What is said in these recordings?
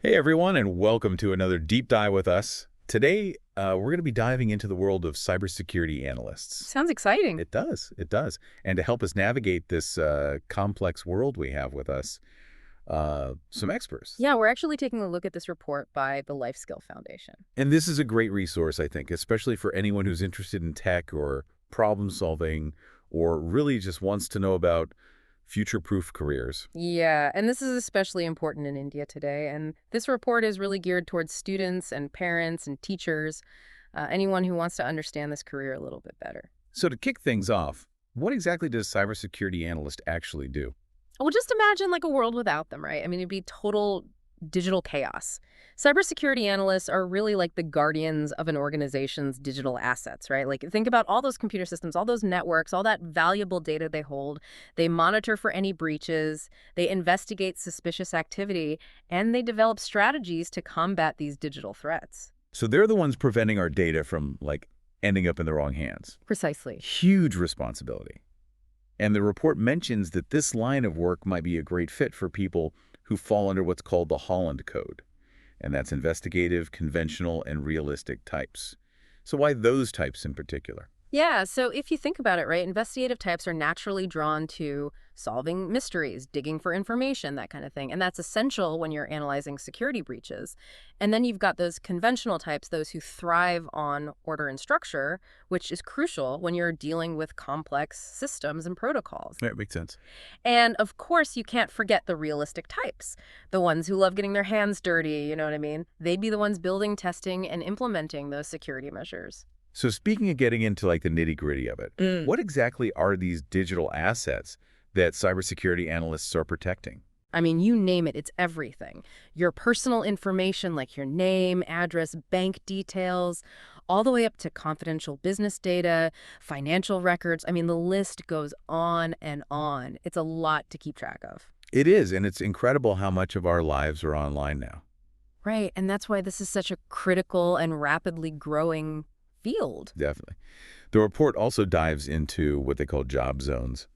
Hey everyone, and welcome to another deep dive with us. Today, we're going to be diving into the world of cybersecurity analysts. Sounds exciting. It does. And to help us navigate this complex world we have with us, some experts. Yeah, we're actually taking a look at this report by the Life Skill Foundation. And this is a great resource, I think, especially for anyone who's interested in tech or problem solving or really just wants to know about future-proof careers. Yeah, and this is especially important in India today. And this report is really geared towards students and parents and teachers, anyone who wants to understand this career a little bit better. So to kick things off, what exactly does cybersecurity analyst actually do? Well, just imagine like a world without them, right? I mean, it'd be total digital chaos. Cybersecurity analysts are really like the guardians of an organization's digital assets, right? Like think about all those computer systems, all those networks, all that valuable data they hold. They monitor for any breaches, they investigate suspicious activity, and they develop strategies to combat these digital threats. So they're the ones preventing our data from, ending up in the wrong hands. Precisely. Huge responsibility. And the report mentions that this line of work might be a great fit for people who fall under what's called the Holland Code. And that's investigative, conventional, and realistic types. So why those types in particular? Yeah, so if you think about it, right, investigative types are naturally drawn to solving mysteries, digging for information, that kind of thing. And that's essential when you're analyzing security breaches. And then you've got those conventional types, those who thrive on order and structure, which is crucial when you're dealing with complex systems and protocols. That makes sense. And of course, you can't forget the realistic types, the ones who love getting their hands dirty, you know what I mean? They'd be the ones building, testing, and implementing those security measures. So speaking of getting into the nitty-gritty of it, what exactly are these digital assets that cybersecurity analysts are protecting? I mean, you name it, it's everything. Your personal information like your name, address, bank details, all the way up to confidential business data, financial records. I mean, the list goes on and on. It's a lot to keep track of. It is, and it's incredible how much of our lives are online now. Right, and that's why this is such a critical and rapidly growing field. Definitely. The report also dives into what they call job zones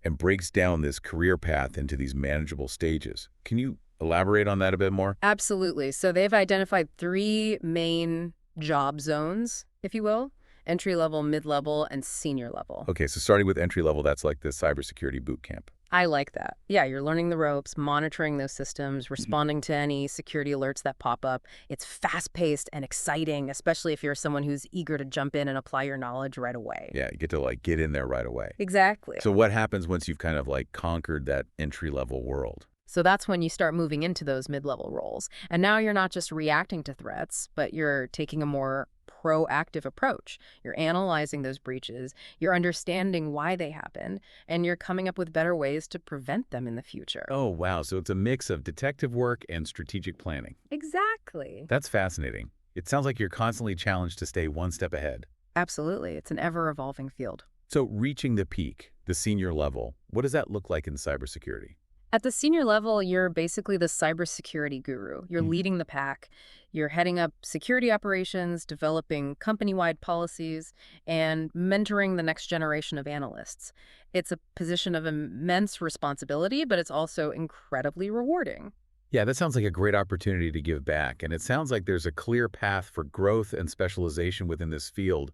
and breaks down this career path into these manageable stages. Can you elaborate on that a bit more? Absolutely. So they've identified three main job zones, if you will: entry level, mid level, and senior level. Okay, so starting with entry level, that's like the cybersecurity boot camp. I like that. Yeah, you're learning the ropes, monitoring those systems, Mhm. responding to any security alerts that pop up. It's fast-paced and exciting, especially if you're someone who's eager to jump in and apply your knowledge right away. Yeah, you get to get in there right away. Exactly. So what happens once you've kind of conquered that entry level world? So that's when you start moving into those mid-level roles. And now you're not just reacting to threats, but you're taking a more proactive approach. You're analyzing those breaches, you're understanding why they happened, and you're coming up with better ways to prevent them in the future. Oh, wow. So it's a mix of detective work and strategic planning. Exactly. That's fascinating. It sounds like you're constantly challenged to stay one step ahead. Absolutely. It's an ever-evolving field. So reaching the peak, the senior level, what does that look like in cybersecurity? At the senior level, you're basically the cybersecurity guru. You're Mhm. leading the pack. You're heading up security operations, developing company-wide policies, and mentoring the next generation of analysts. It's a position of immense responsibility, but it's also incredibly rewarding. Yeah, that sounds like a great opportunity to give back. And it sounds like there's a clear path for growth and specialization within this field,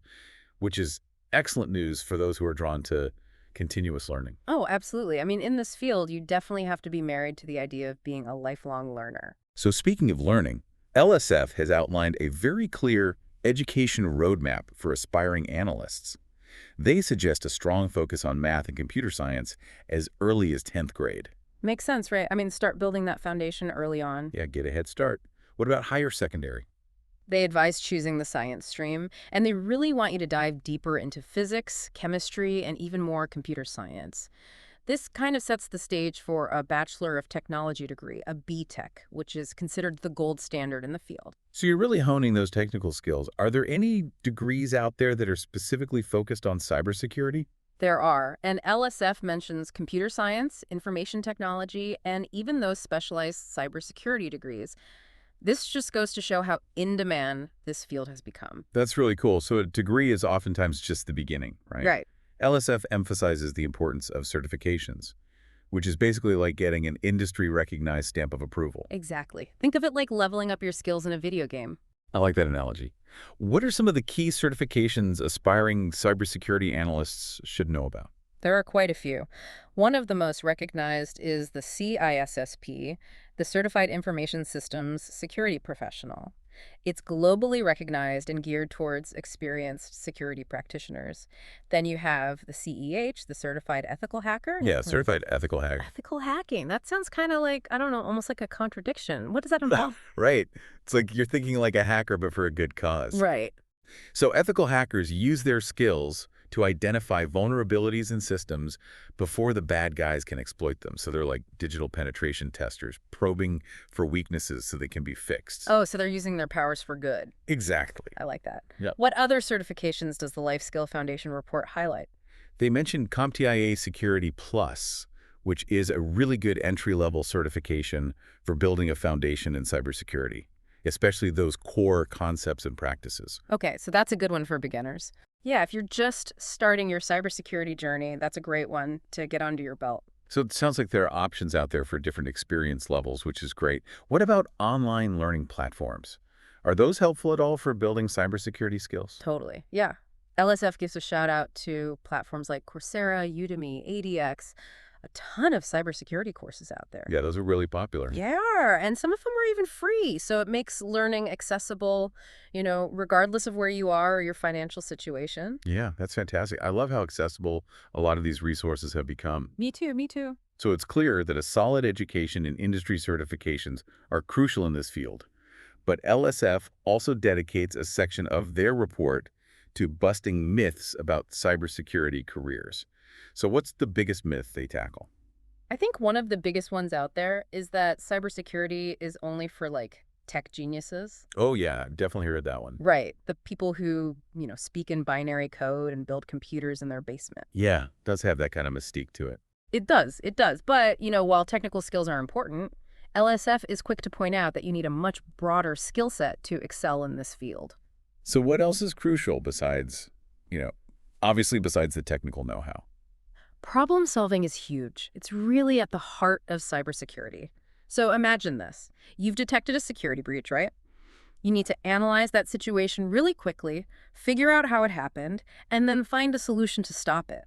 which is excellent news for those who are drawn to continuous learning. Oh, absolutely. I mean, in this field, you definitely have to be married to the idea of being a lifelong learner. So speaking of learning, LSF has outlined a very clear education roadmap for aspiring analysts. They suggest a strong focus on math and computer science as early as 10th grade. Makes sense, right? I mean, start building that foundation early on. Yeah, get a head start. What about higher secondary? They advise choosing the science stream, and they really want you to dive deeper into physics, chemistry, and even more computer science. This kind of sets the stage for a Bachelor of Technology degree, a B.Tech, which is considered the gold standard in the field. So you're really honing those technical skills. Are there any degrees out there that are specifically focused on cybersecurity? There are, and LSF mentions computer science, information technology, and even those specialized cybersecurity degrees. This just goes to show how in demand this field has become. That's really cool. So a degree is oftentimes just the beginning, right? Right. LSF emphasizes the importance of certifications. which is basically like getting an industry-recognized stamp of approval. Exactly. Think of it like leveling up your skills in a video game. I like that analogy. What are some of the key certifications aspiring cybersecurity analysts should know about? There are quite a few. One of the most recognized is the CISSP, the Certified Information Systems Security Professional. It's globally recognized and geared towards experienced security practitioners. Then you have the CEH, the Certified Ethical Hacker. Yeah, Like, certified ethical hack. ethical hacking. That sounds kind of like, I don't know, almost like a contradiction. What does that involve? Right. It's like you're thinking like a hacker, but for a good cause. Right. So ethical hackers use their skills to identify vulnerabilities in systems before the bad guys can exploit them. So they're like digital penetration testers, probing for weaknesses so they can be fixed. Oh, so they're using their powers for good. Exactly. I like that. Yep. What other certifications does the Life Skill Foundation report highlight? They mentioned CompTIA Security Plus, which is a really good entry-level certification for building a foundation in cybersecurity, especially those core concepts and practices. Okay, so that's a good one for beginners. Yeah, if you're just starting your cybersecurity journey, that's a great one to get under your belt. So it sounds like there are options out there for different experience levels, which is great. What about online learning platforms? Are those helpful at all for building cybersecurity skills? Totally. Yeah. LSF gives a shout out to platforms like Coursera, Udemy, ADX, a ton of cybersecurity courses out there. Yeah, those are really popular. Yeah, and some of them are even free, so it makes learning accessible, regardless of where you are or your financial situation. Yeah, that's fantastic. I love how accessible a lot of these resources have become. Me too, me too. So it's clear that a solid education and industry certifications are crucial in this field. But LSF also dedicates a section of their report to busting myths about cybersecurity careers. So what's the biggest myth they tackle? I think one of the biggest ones out there is that cybersecurity is only for like tech geniuses. Oh, yeah, definitely heard that one. Right. The people who, speak in binary code and build computers in their basement. Yeah, does have that kind of mystique to it. It does. It does. But, while technical skills are important, LSF is quick to point out that you need a much broader skill set to excel in this field. So what else is crucial besides, obviously besides the technical know-how? Problem solving is huge. It's really at the heart of cybersecurity. So imagine this. You've detected a security breach, right? You need to analyze that situation really quickly, figure out how it happened, and then find a solution to stop it.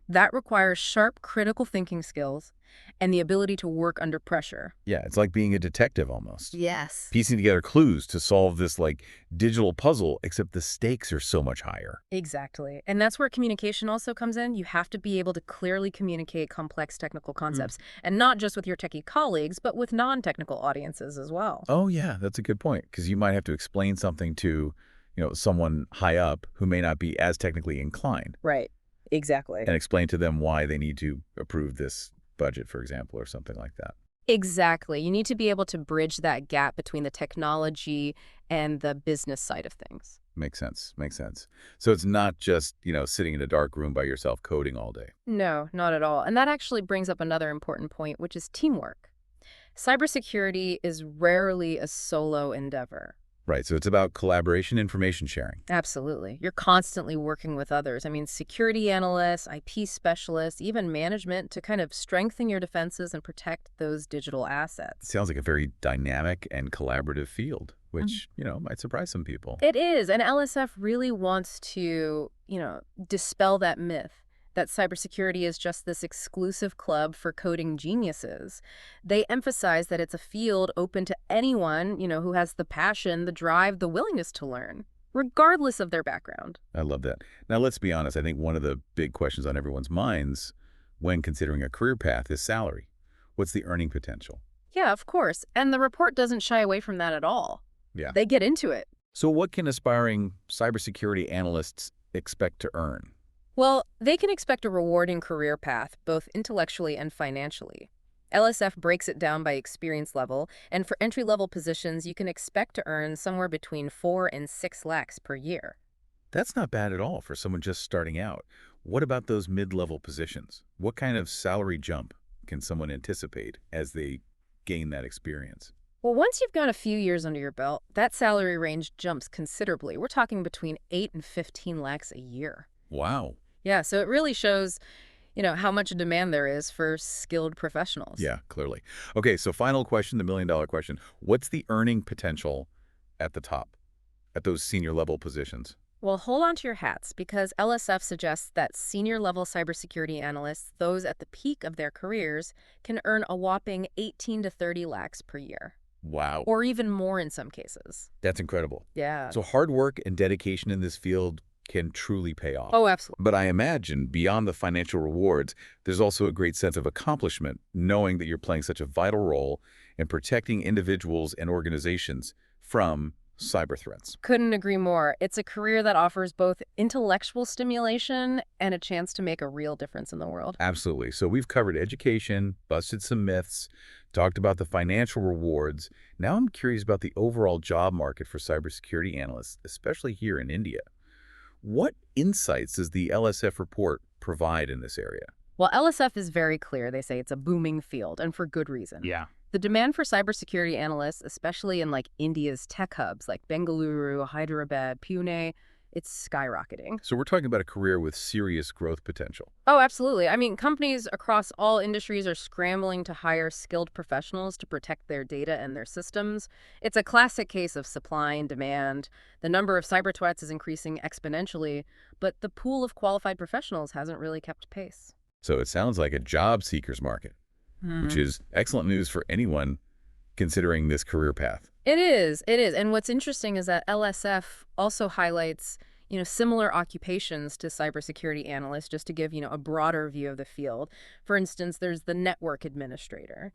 That requires sharp critical thinking skills and the ability to work under pressure. Yeah, it's like being a detective almost. Yes. Piecing together clues to solve this like digital puzzle, except the stakes are so much higher. Exactly. And that's where communication also comes in. You have to be able to clearly communicate complex technical concepts, and not just with your techie colleagues, but with non-technical audiences as well. Oh, yeah, that's a good point, because you might have to explain something to, someone high up who may not be as technically inclined. Right. Exactly. And explain to them why they need to approve this budget, for example, or something like that. Exactly. You need to be able to bridge that gap between the technology and the business side of things. Makes sense. Makes sense. So it's not just, sitting in a dark room by yourself coding all day. No, not at all. And that actually brings up another important point, which is teamwork. Cybersecurity is rarely a solo endeavor. Right. So it's about collaboration, information sharing. Absolutely. You're constantly working with others. I mean, security analysts, IP specialists, even management to kind of strengthen your defenses and protect those digital assets. Sounds like a very dynamic and collaborative field, which, might surprise some people. It is. And LSF really wants to, dispel that myth that cybersecurity is just this exclusive club for coding geniuses. They emphasize that it's a field open to anyone, who has the passion, the drive, the willingness to learn, regardless of their background. I love that. Now, let's be honest. I think one of the big questions on everyone's minds when considering a career path is salary. What's the earning potential? Yeah, of course. And the report doesn't shy away from that at all. Yeah. They get into it. So what can aspiring cybersecurity analysts expect to earn? Well, they can expect a rewarding career path, both intellectually and financially. LSF breaks it down by experience level, and for entry-level positions, you can expect to earn somewhere between 4 and 6 lakhs per year. That's not bad at all for someone just starting out. What about those mid-level positions? What kind of salary jump can someone anticipate as they gain that experience? Well, once you've got a few years under your belt, that salary range jumps considerably. We're talking between 8 and 15 lakhs a year. Wow. Yeah, so it really shows, how much demand there is for skilled professionals. Yeah, clearly. Okay, so final question, the million-dollar question. What's the earning potential at the top, at those senior level positions? Well, hold on to your hats because LSF suggests that senior level cybersecurity analysts, those at the peak of their careers, can earn a whopping 18 to 30 lakhs per year, Wow, or even more in some cases. that's incredible. Yeah. So hard work and dedication in this field can truly pay off. Oh, absolutely. But I imagine beyond the financial rewards, there's also a great sense of accomplishment, knowing that you're playing such a vital role in protecting individuals and organizations from cyber threats. Couldn't agree more. It's a career that offers both intellectual stimulation and a chance to make a real difference in the world. Absolutely. So we've covered education, busted some myths, talked about the financial rewards. Now I'm curious about the overall job market for cybersecurity analysts, especially here in India. What insights does the LSF report provide in this area? Well, LSF is very clear. They say it's a booming field, and for good reason. Yeah. The demand for cybersecurity analysts, especially in India's tech hubs like Bengaluru, Hyderabad, Pune, it's skyrocketing. So we're talking about a career with serious growth potential. Oh, absolutely. I mean, companies across all industries are scrambling to hire skilled professionals to protect their data and their systems. It's a classic case of supply and demand. The number of cyber threats is increasing exponentially, but the pool of qualified professionals hasn't really kept pace. So it sounds like a job seeker's market, which is excellent news for anyone considering this career path. It is. It is. And what's interesting is that LSF also highlights, similar occupations to cybersecurity analysts, just to give, a broader view of the field. For instance, there's the network administrator.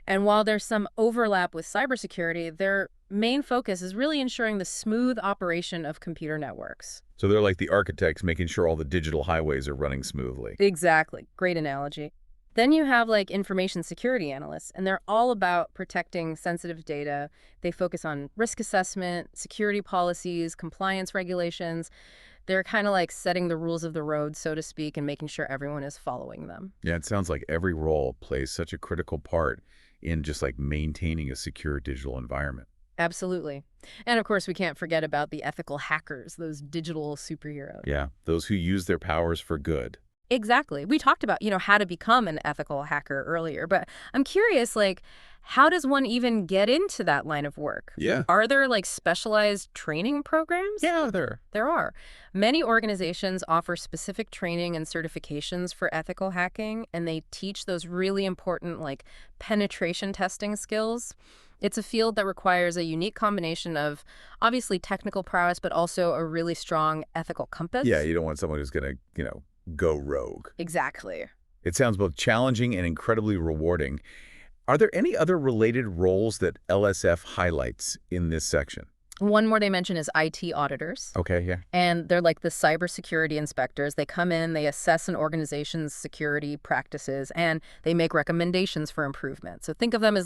And while there's some overlap with cybersecurity, their main focus is really ensuring the smooth operation of computer networks. So they're like the architects making sure all the digital highways are running smoothly. Exactly. Great analogy. Then you have information security analysts, and they're all about protecting sensitive data. They focus on risk assessment, security policies, compliance regulations. They're kind of like setting the rules of the road, so to speak, and making sure everyone is following them. Yeah, it sounds like every role plays such a critical part in just like maintaining a secure digital environment. Absolutely. And of course, we can't forget about the ethical hackers, those digital superheroes. Yeah, those who use their powers for good. Exactly. We talked about, how to become an ethical hacker earlier, but I'm curious, how does one even get into that line of work? Yeah. Are there specialized training programs? Yeah, there. There are. Many organizations offer specific training and certifications for ethical hacking, and they teach those really important penetration testing skills. It's a field that requires a unique combination of obviously technical prowess, but also a really strong ethical compass. Yeah, you don't want someone who's going to, go rogue. Exactly. It sounds both challenging and incredibly rewarding. Are there any other related roles that LSF highlights in this section? One more they mention is IT auditors. Okay, yeah. And they're like the cybersecurity inspectors. They come in, they assess an organization's security practices, and they make recommendations for improvement. So think of them as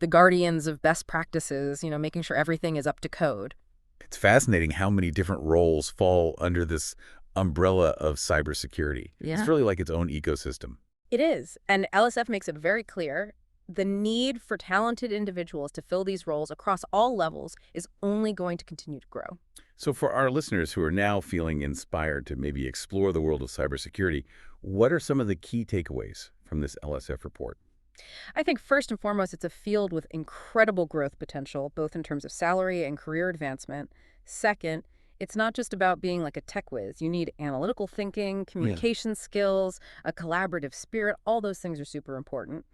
the guardians of best practices, making sure everything is up to code. It's fascinating how many different roles fall under this umbrella of cybersecurity. Yeah. It's really like its own ecosystem. It is. And LSF makes it very clear the need for talented individuals to fill these roles across all levels is only going to continue to grow. So for our listeners who are now feeling inspired to maybe explore the world of cybersecurity, what are some of the key takeaways from this LSF report? I think first and foremost, it's a field with incredible growth potential, both in terms of salary and career advancement. Second, it's not just about being like a tech whiz. You need analytical thinking, communication skills, a collaborative spirit. All those things are super important.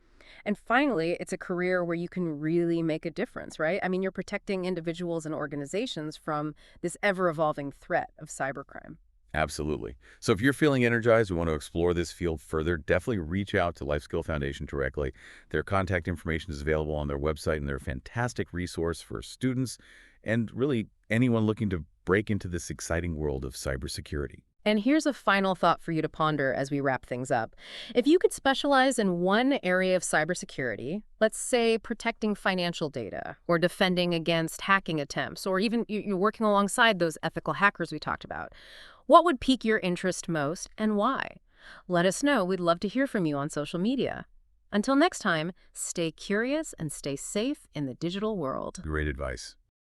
And finally, it's a career where you can really make a difference, right? I mean, you're protecting individuals and organizations from this ever-evolving threat of cybercrime. Absolutely. So if you're feeling energized, we want to explore this field further, definitely reach out to Life Skill Foundation directly. Their contact information is available on their website, and they're a fantastic resource for students and really anyone looking to break into this exciting world of cybersecurity. And here's a final thought for you to ponder as we wrap things up. If you could specialize in one area of cybersecurity, let's say protecting financial data or defending against hacking attempts, or even you're working alongside those ethical hackers we talked about, what would pique your interest most and why? Let us know. We'd love to hear from you on social media. Until next time, stay curious and stay safe in the digital world. Great advice.